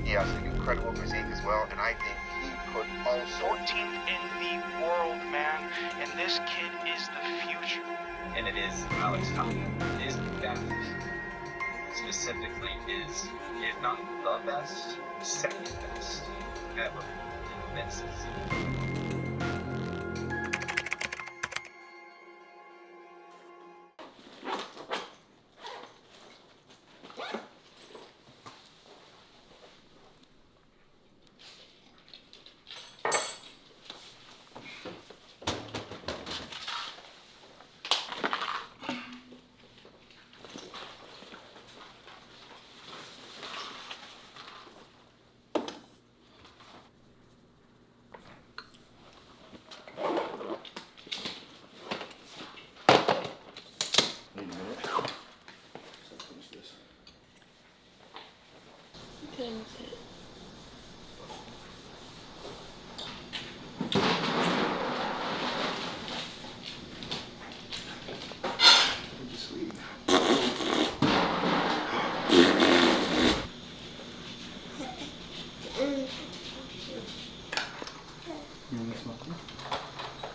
He has an incredible physique as well, and I think he could also 14th in the world, man, and this kid is the future. And it is Alex Toplyn. It is the best. Specifically is, if not the best, second best ever in men's physique.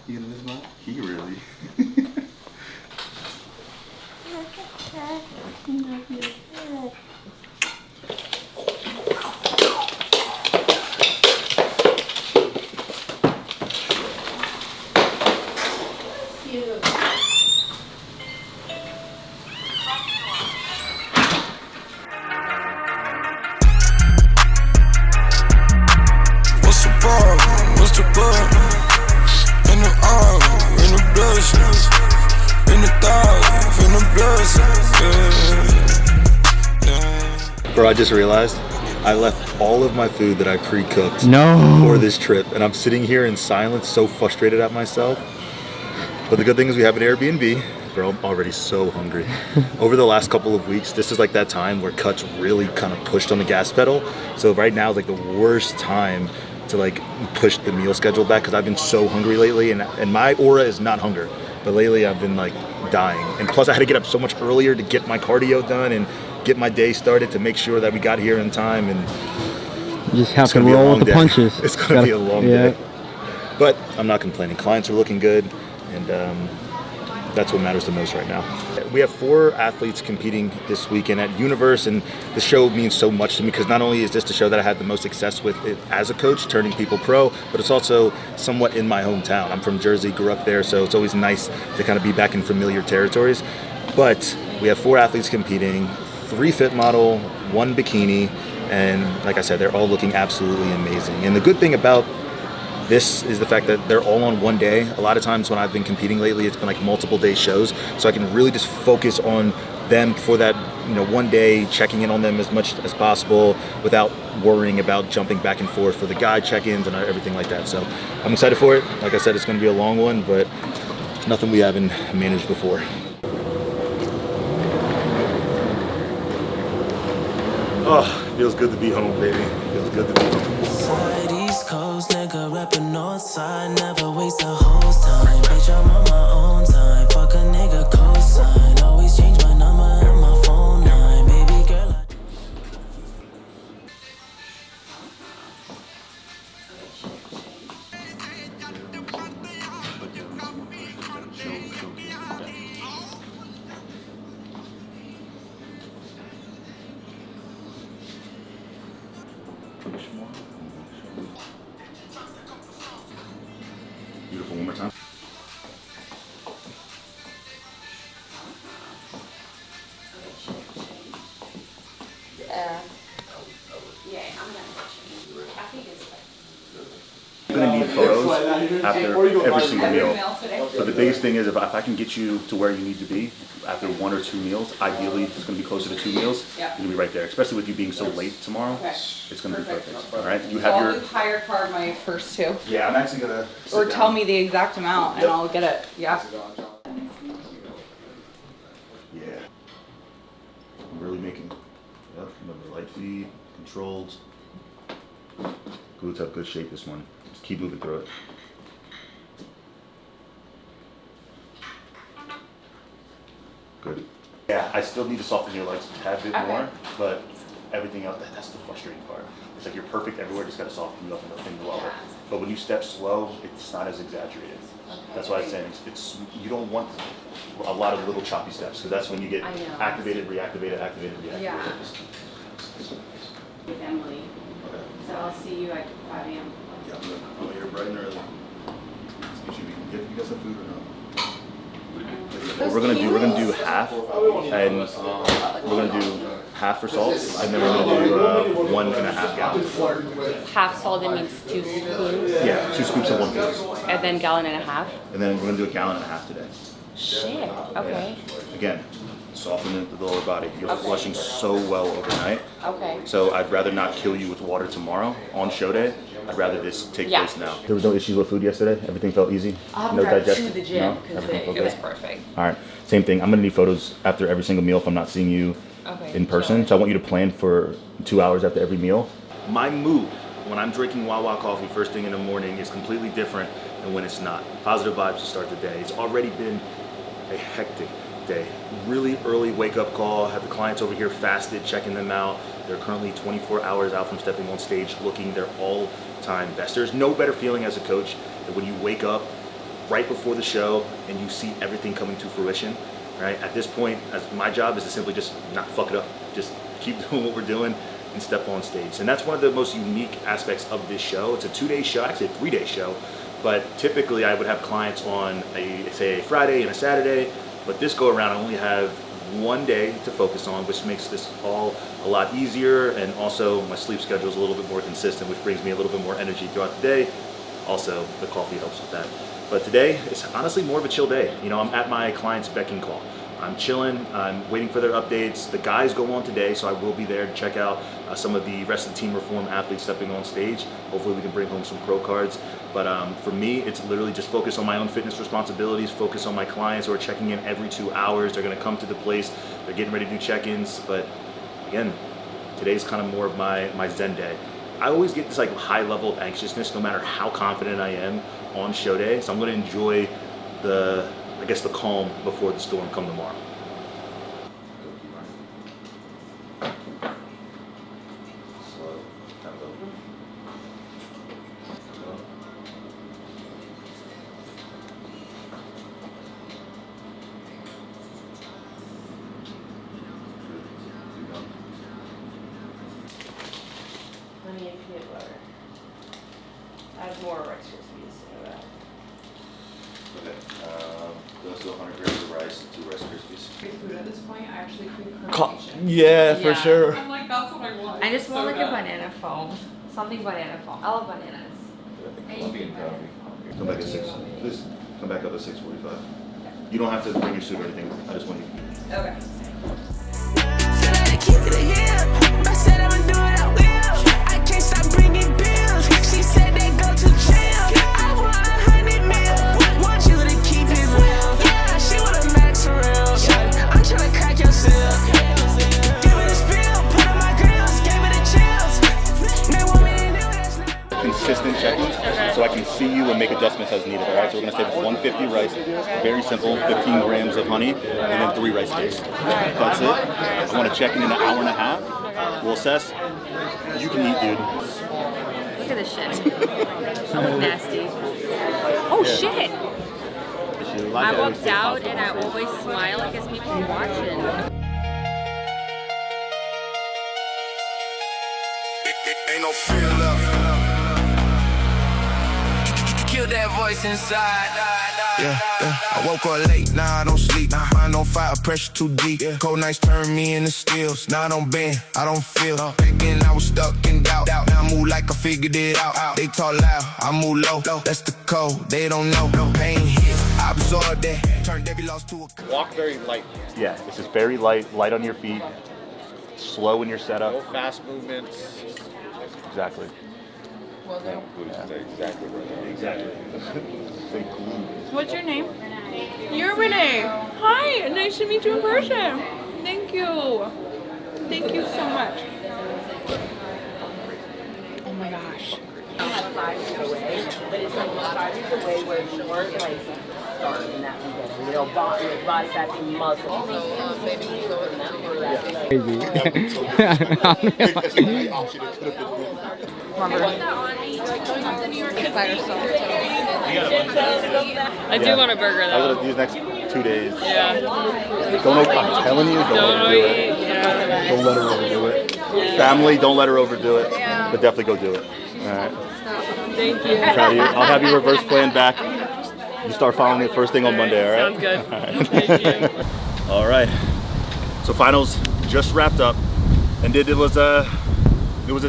You gonna miss mine? He really. What's the problem? What's the bug? In the arm, in the blessings, in the thought, in the blessings. Bro, I just realized I left all of my food that I pre-cooked for this trip, and I'm sitting here in silence, so frustrated at myself. But the good thing is we have an Airbnb. Bro, I'm already so hungry. Over the last couple of weeks, this is like that time where Cut's really kind of pushed on the gas pedal. So right now is like the worst time to like push the meal schedule back because I've been so hungry lately, and my aura is not hunger, but lately I've been like dying. And plus I had to get up so much earlier to get my cardio done and get my day started to make sure that we got here in time. And you just have to roll with the punches. It's gonna be a long day, but I'm not complaining. Clients are looking good, and that's what matters the most right now. We have 4 athletes competing this weekend at Universe, and the show means so much to me because not only is this the show that I had the most success with it as a coach, turning people pro, but it's also somewhat in my hometown. I'm from Jersey, grew up there, so it's always nice to kind of be back in familiar territories. But we have 4 athletes competing, 3 fit model, 1 bikini, and like I said, they're all looking absolutely amazing. And the good thing about this is the fact that they're all on one day. A lot of times when I've been competing lately, it's been like multiple day shows, so I can really just focus on them for that, one day, checking in on them as much as possible without worrying about jumping back and forth for the guide check-ins and everything like that. So I'm excited for it. Like I said, it's going to be a long one, but nothing we haven't managed before. Oh, it feels good to be home, baby. It feels good to be home. Side East Coast, nigga, rapping north side, never waste a host time. Bitch, I'm on my own time. Fuck a nigga cosign. Always change my number and my phone line. Baby girl, Beautiful, one more time. You're gonna need photos after every single meal. But the biggest thing is if I can get you to where you need to be after 1 or 2 meals, ideally it's gonna be closer to 2 meals. You're gonna be right there, especially with you being so late tomorrow. Okay. It's gonna be perfect. All right, you have your. I'll do higher carb my first 2. Yeah, I'm actually gonna. Or tell me the exact amount and I'll get it. Yeah. Yeah. I'm really making. Yep. Remember light feed, controlled. Glutes have good shape this one. Just keep moving through it. Good. Yeah, I still need to soften your legs a tad bit more, but everything else. That's the frustrating part. It's like you're perfect everywhere, just got to soften you up in the lower. But when you step slow, it's not as exaggerated. That's why I'm saying it's you don't want a lot of little choppy steps, because that's when you get activated, reactivated, activated, reactivated. Yeah. With Emily. Okay. So I'll see you at 5 a.m. Yeah, I'm here bright and early. You guys have food or no? What we're gonna do half, and we're gonna do half for salt, and then we're gonna do 1.5 gallons. Half salt, that means 2 spoons. Yeah, 2 scoops of 1 food. And then gallon and a half. And then we're gonna do 1.5 gallons today. Shit. Okay. Again, soften the lower body. You're flushing so well overnight. Okay. So I'd rather not kill you with water tomorrow on show day. I'd rather this take place now. There was no issues with food yesterday? Everything felt easy? I'll no drive digestion? to the gym because it was good? perfect. All right, same thing. I'm gonna need photos after every single meal if I'm not seeing you in person. Sure. So I want you to plan for 2 hours after every meal. My mood when I'm drinking Wawa coffee first thing in the morning is completely different than when it's not. Positive vibes to start the day. It's already been a hectic day. Really early wake up call. Have the clients over here fasted, checking them out. They're currently 24 hours out from stepping on stage, looking their all-time best. There's no better feeling as a coach than when you wake up right before the show and you see everything coming to fruition, right? At this point, my job is to simply just not fuck it up. Just keep doing what we're doing and step on stage. And that's one of the most unique aspects of this show. It's a 2-day show, actually a 3-day show, but typically I would have clients on say a Friday and a Saturday, but this go around I only have 1 day to focus on, which makes this all a lot easier, and also my sleep schedule is a little bit more consistent, which brings me a little bit more energy throughout the day. Also, the coffee helps with that. But today, it's honestly more of a chill day. You know, I'm at my client's beck and call. I'm chilling, I'm waiting for their updates. The guys go on today, so I will be there to check out some of the rest of the Team Reform athletes stepping on stage. Hopefully we can bring home some pro cards. But for me, it's literally just focus on my own fitness responsibilities, focus on my clients who are checking in every 2 hours. They're gonna come to the place, they're getting ready to do check-ins. But again, today's kind of more of my Zen day. I always get this like high level of anxiousness no matter how confident I am on show day. So I'm gonna enjoy the calm before the storm come tomorrow. Honey and peanut butter. Add more Rice Krispies to that. Okay, let's do 100 grams of rice and 2 Rice Krispies. Food at this point, I actually crave carnation. Yeah, for sure. I'm like, that's what I want. I just want like a Soda. banana foam. Something banana foam. I love bananas. Come back at 6. Please come back up at 6:45. You don't have to bring your suit or anything. I just want you. Okay. Consistent check-ins, so I can see you and make adjustments as needed. All right, so we're gonna say 150 rice, very simple, 15 grams of honey, and then 3 rice cakes. That's it. I want to check in an hour and a half. We'll assess. You can eat, dude. Look at this shit. Nasty. Oh shit! I walked out and I always smile because people are watching. Ain't no fear left. Kill that voice inside. Yeah. I woke up late, now I don't sleep. Mind on fire, pressure too deep. Cold nights turn me into steels. Now I don't bend, I don't feel. Back then I was stuck in doubt. Now I move like I figured it out. They talk loud, I move low. That's the code, they don't know. Pain hit, I absorb that. Turned every loss to a Walk very light. Yeah, this is very light on your feet, slow in your setup. No fast movements. Exactly. Exactly right. Exactly. What's your name? You're Renee. Hi, nice to meet you in person. Thank you. Thank you so much. Oh my gosh. 5 feet away, but it's like 5 feet away where it's short, like started in that beginning. You know, body fat and muscle. I do want a burger though. These next 2 days. Yeah. I'm telling you, don't overdo it. Yeah. Don't let her overdo it. Family, don't let her overdo it. But definitely go do it. All right. Thank you. Proud of you. I'll have your reverse plan back. You start following it first thing on Monday, all right? Sounds good. All right. Thank you. All right. So finals just wrapped up, and it was a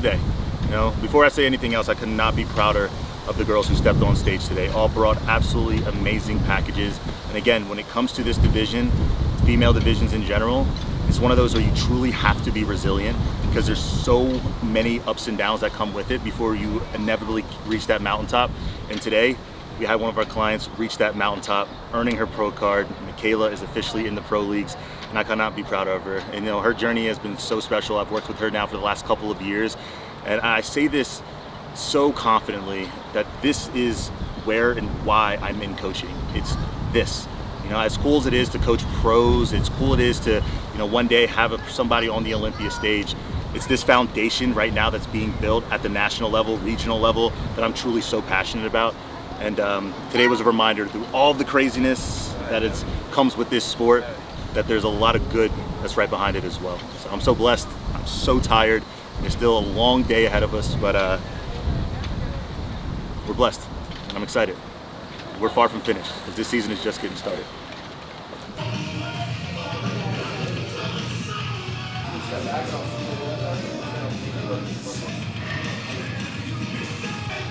day. You know, before I say anything else, I could not be prouder of the girls who stepped on stage today. All brought absolutely amazing packages. And again, when it comes to this division, female divisions in general, it's one of those where you truly have to be resilient because there's so many ups and downs that come with it before you inevitably reach that mountaintop. And today, we had one of our clients reach that mountaintop, earning her pro card. Michaela is officially in the pro leagues, and I cannot be proud of her. And you know, her journey has been so special. I've worked with her now for the last couple of years, and I say this so confidently that this is where and why I'm in coaching. It's this. You know, as cool as it is to coach pros, it's cool it is to, you know, one day have somebody on the Olympia stage. It's this foundation right now that's being built at the national level, regional level, that I'm truly so passionate about. And today was a reminder through all the craziness that comes with this sport, that there's a lot of good that's right behind it as well. So I'm so blessed. I'm so tired. There's still a long day ahead of us, but we're blessed and I'm excited. We're far from finished because this season is just getting started.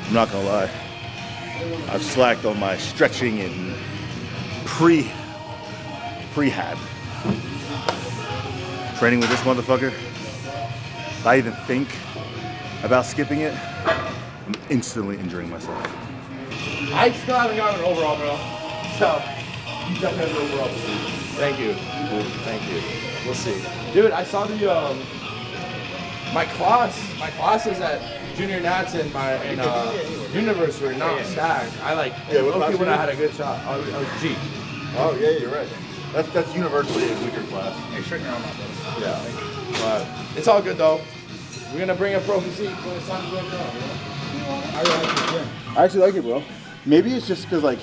I'm not gonna lie. I've slacked on my stretching and prehab. Training with this motherfucker. If I even think about skipping it, I'm instantly injuring myself. I still haven't gotten an overall, bro. So, you definitely have an overall. Thank you. Thank you. We'll see. Dude, I saw the, my classes at Junior Nats and Universe were not stacked. I low-key when I had a good shot. I was G. Oh yeah, you're right. That's universally a weaker class. Hey, straighten your arm out, though. Yeah. But it's all good though. We're gonna bring a pro physique when it's time to go down, you know? I really like the gym. I actually like it, bro. Maybe it's just because like.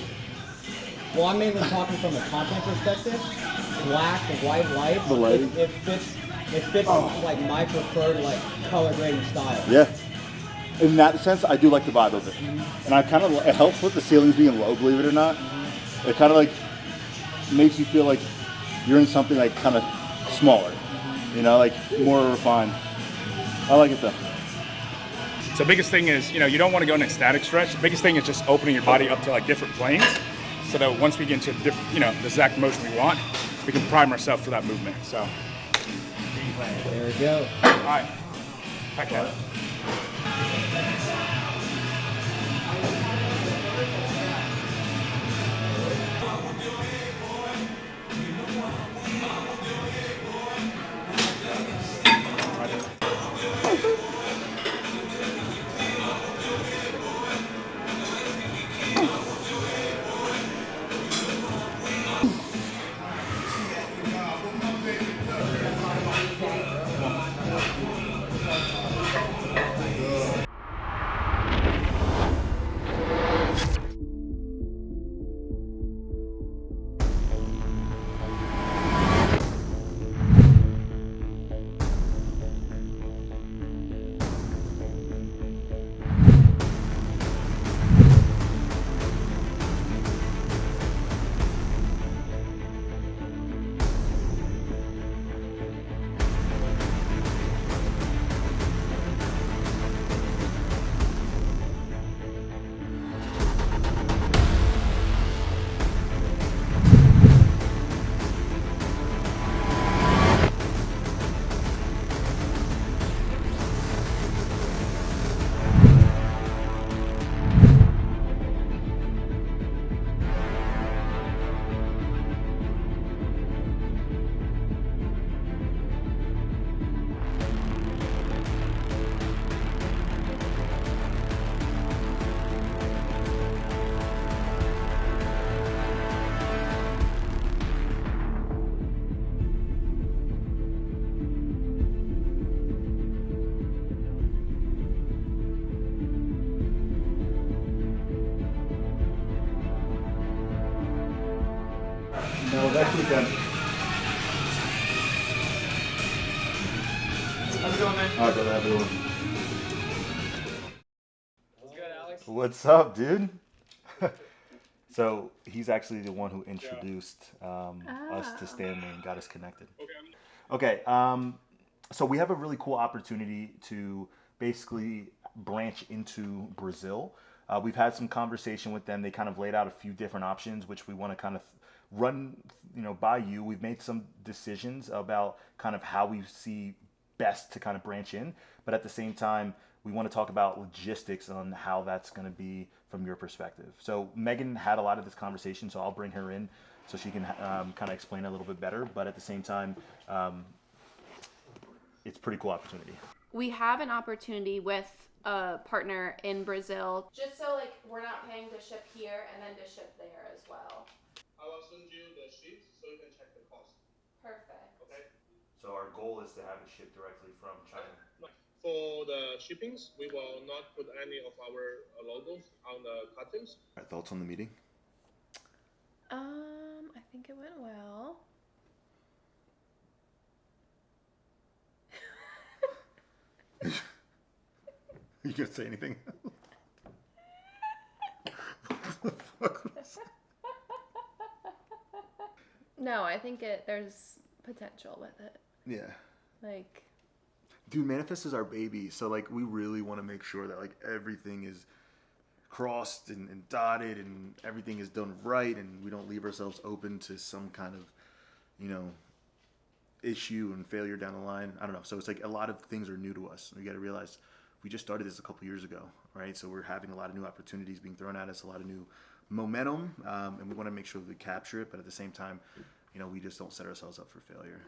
Well, I'm mainly talking from a content perspective. Black, white lights. The lighting. It fits like my preferred like color grading style. Yeah. In that sense, I do like the vibe of it, and I kind of it helps with the ceilings being low. Believe it or not, it kind of like makes you feel like you're in something like kind of smaller, you know, like more refined. I like it though. So the biggest thing is, you know, you don't want to go in a static stretch. The biggest thing is just opening your body up to like different planes, so that once we get into different, you know, the exact motion we want, we can prime ourselves for that movement. So there we go. All right, back at it. everyone. What's good, Alex? What's up, dude? So he's actually the one who introduced us to Stanley and got us connected. Okay, so we have a really cool opportunity to basically branch into Brazil. We've had some conversation with them. They kind of laid out a few different options, which we want to kind of run, by you. We've made some decisions about kind of how we see best to kind of branch in, but at the same time, we want to talk about logistics on how that's going to be from your perspective. So Megan had a lot of this conversation, so I'll bring her in so she can kind of explain a little bit better, but at the same time, it's a pretty cool opportunity. We have an opportunity with a partner in Brazil, just so like we're not paying to ship here and then to ship there as well. I will send you the sheets so you can check the cost. Perfect. Okay. So our goal is to have it shipped directly from China. For the shippings, we will not put any of our logos on the cartons. All right, thoughts on the meeting? I think it went well. You gonna say anything? No, I think there's potential with it. Yeah. Like, dude, Manifest is our baby, so like we really want to make sure that like everything is crossed and dotted and everything is done right, and we don't leave ourselves open to some kind of, issue and failure down the line. I don't know. So it's like a lot of things are new to us. We got to realize we just started this a couple years ago, right? So we're having a lot of new opportunities being thrown at us, a lot of new momentum, and we want to make sure we capture it, but at the same time, we just don't set ourselves up for failure.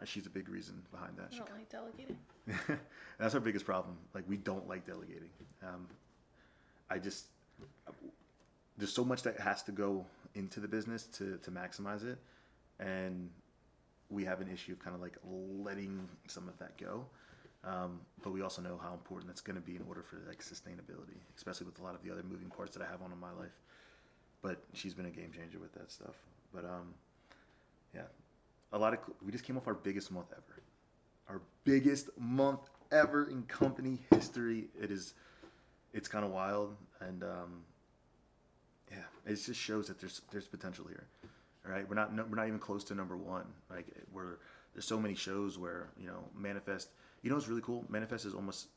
She's a big reason behind that. I don't like delegating. That's our biggest problem. Like, we don't like delegating. There's so much that has to go into the business to maximize it, and we have an issue of kind of like letting some of that go. But we also know how important that's going to be in order for like sustainability, especially with a lot of the other moving parts that I have on in my life. But she's been a game changer with that stuff. But yeah, we just came off our biggest month ever. Our biggest month ever in company history. It's kind of wild, and yeah, it just shows that there's potential here. All right, we're not even close to number one. Like there's so many shows where Manifest. What's really cool? Manifest is almost.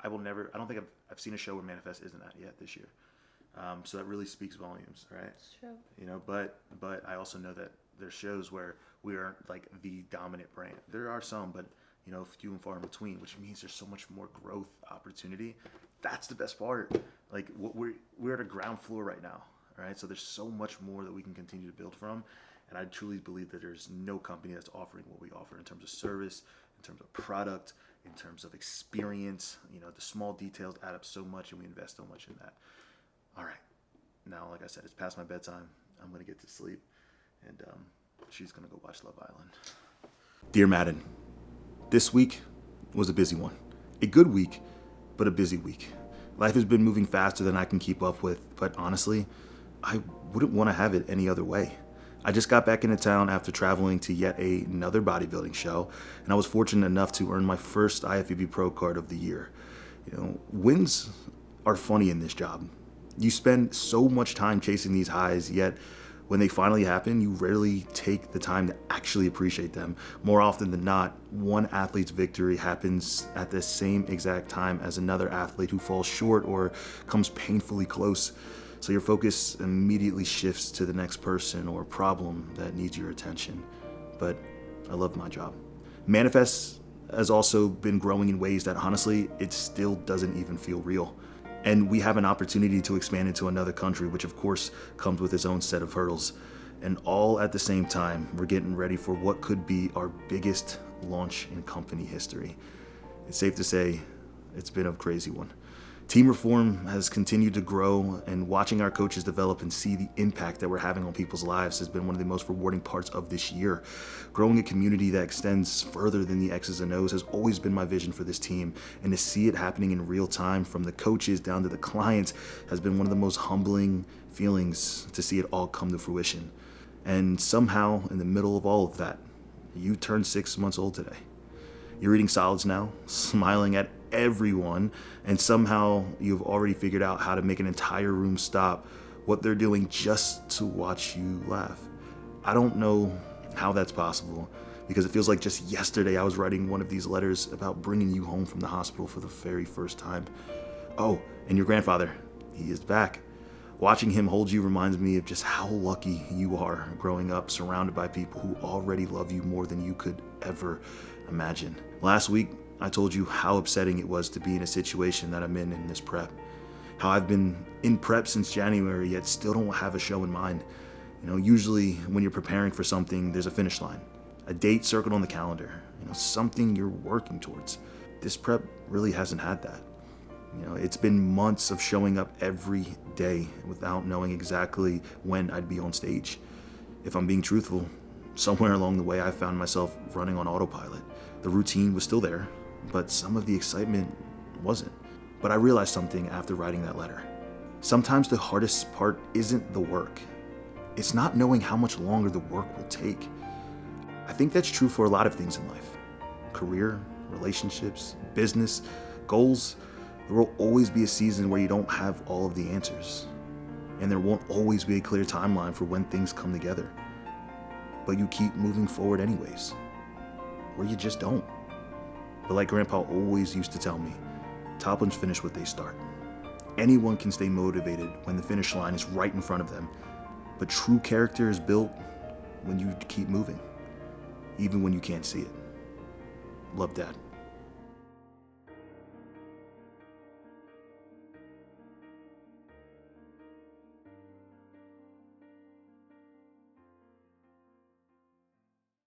I don't think I've seen a show where Manifest isn't at yet this year. So that really speaks volumes, right? It's true. But I also know that there's shows where we aren't like the dominant brand. There are some, but few and far in between, which means there's so much more growth opportunity. That's the best part. Like we're at a ground floor right now. All right, so there's so much more that we can continue to build from, and I truly believe that there's no company that's offering what we offer in terms of service, in terms of product, in terms of experience. The small details add up so much, and we invest so much in that. All right, now, like I said, it's past my bedtime. I'm gonna get to sleep, and she's gonna go watch Love Island. Dear Madden, this week was a busy one. A good week, but a busy week. Life has been moving faster than I can keep up with, but honestly, I wouldn't want to have it any other way. I just got back into town after traveling to yet another bodybuilding show, and I was fortunate enough to earn my first IFBB Pro Card of the year. Wins are funny in this job. You spend so much time chasing these highs, yet when they finally happen, you rarely take the time to actually appreciate them. More often than not, one athlete's victory happens at the same exact time as another athlete who falls short or comes painfully close. So your focus immediately shifts to the next person or problem that needs your attention. But I love my job. Manifest has also been growing in ways that honestly, it still doesn't even feel real. And we have an opportunity to expand into another country, which of course comes with its own set of hurdles. And all at the same time, we're getting ready for what could be our biggest launch in company history. It's safe to say it's been a crazy one. Team Reform has continued to grow, and watching our coaches develop and see the impact that we're having on people's lives has been one of the most rewarding parts of this year. Growing a community that extends further than the X's and O's has always been my vision for this team, and to see it happening in real time from the coaches down to the clients has been one of the most humbling feelings to see it all come to fruition. And somehow, in the middle of all of that, you turned 6 months old today. You're eating solids now, smiling at everyone, and somehow you've already figured out how to make an entire room stop what they're doing just to watch you laugh. I don't know how that's possible, because it feels like just yesterday I was writing one of these letters about bringing you home from the hospital for the very first time. Oh, and your grandfather, he is back. Watching him hold you reminds me of just how lucky you are growing up surrounded by people who already love you more than you could ever imagine. Last week, I told you how upsetting it was to be in a situation that I'm in this prep. How I've been in prep since January, yet still don't have a show in mind. You know, usually when you're preparing for something, there's a finish line, a date circled on the calendar, you know, something you're working towards. This prep really hasn't had that. You know, it's been months of showing up every day without knowing exactly when I'd be on stage. If I'm being truthful, somewhere along the way I found myself running on autopilot. The routine was still there, but some of the excitement wasn't. But I realized something after writing that letter. Sometimes the hardest part isn't the work. It's not knowing how much longer the work will take. I think that's true for a lot of things in life. Career, relationships, business, goals. There will always be a season where you don't have all of the answers. And there won't always be a clear timeline for when things come together. But you keep moving forward anyways. Or you just don't. But like Grandpa always used to tell me, Toplyn's finish what they start. Anyone can stay motivated when the finish line is right in front of them. But true character is built when you keep moving, even when you can't see it. Love, Dad.